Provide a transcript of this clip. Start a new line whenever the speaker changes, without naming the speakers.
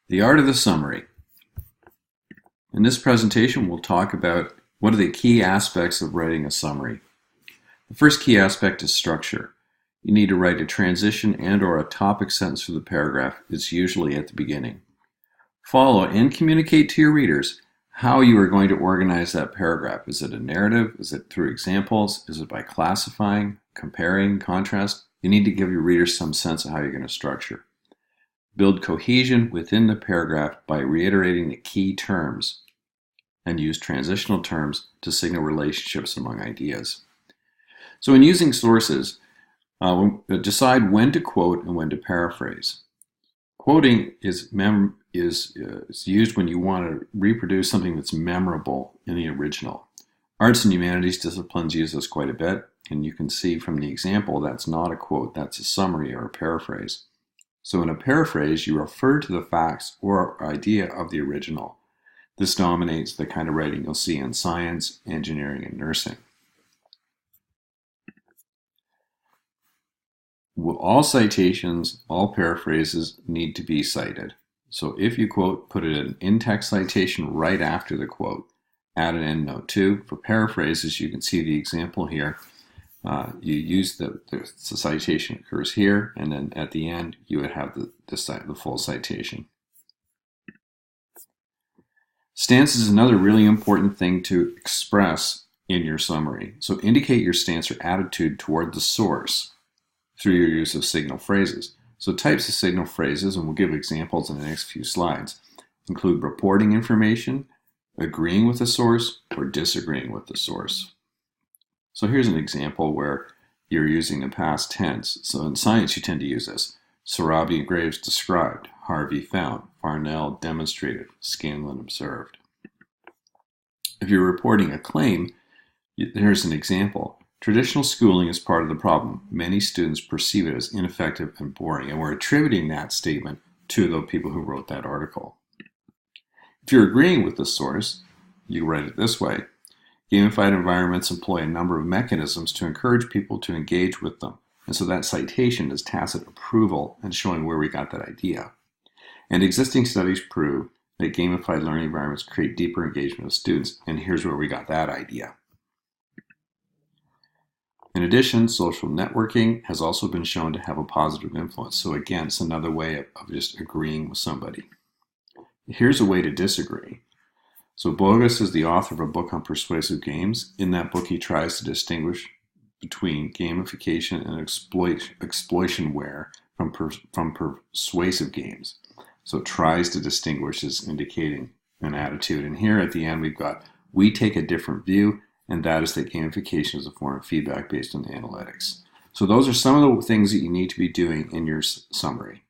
The art of the summary. In this presentation, we'll talk about what are the key aspects of writing a summary. The first key aspect is structure. You need to write a transition and/or a topic sentence for the paragraph. It's usually at the beginning. Follow and communicate to your readers how you are going to organize that paragraph. Is it a narrative? Is it through examples? Is it by classifying, comparing, contrast? You need to give your readers some sense of how you're going to structure. Build cohesion within the paragraph by reiterating the key terms and use transitional terms to signal relationships among ideas. So in using sources, decide when to quote and when to paraphrase. Quoting is used when you want to reproduce something that's memorable in the original. Arts and humanities disciplines use this quite a bit, and you can see from the example that's not a quote, that's a summary or a paraphrase. So in a paraphrase, you refer to the facts or idea of the original. This dominates the kind of writing you'll see in science, engineering, and nursing. All citations, all paraphrases need to be cited. So if you quote, put it an in-text citation right after the quote. Add an endnote too. For paraphrases, you can see the example here. You use the citation occurs here, and then at the end you would have the full citation. Stance is another really important thing to express in your summary. So indicate your stance or attitude toward the source through your use of signal phrases. So types of signal phrases, and we'll give examples in the next few slides, include reporting information, agreeing with the source, or disagreeing with the source. So here's an example where you're using the past tense. So in science, you tend to use this. Sorabi and Graves described, Harvey found, Farnell demonstrated, Scanlon observed. If you're reporting a claim, here's an example. Traditional schooling is part of the problem. Many students perceive it as ineffective and boring, and we're attributing that statement to the people who wrote that article. If you're agreeing with the source, you write it this way. Gamified environments employ a number of mechanisms to encourage people to engage with them. And so that citation is tacit approval and showing where we got that idea. And existing studies prove that gamified learning environments create deeper engagement of students, and here's where we got that idea. In addition, social networking has also been shown to have a positive influence. So again, it's another way of just agreeing with somebody. Here's a way to disagree. So Bogus is the author of a book on persuasive games. In that book, he tries to distinguish between gamification and exploitionware from persuasive games. So tries to distinguish is indicating an attitude. And here at the end, we've got, we take a different view, and that is that gamification is a form of feedback based on analytics. So those are some of the things that you need to be doing in your summary.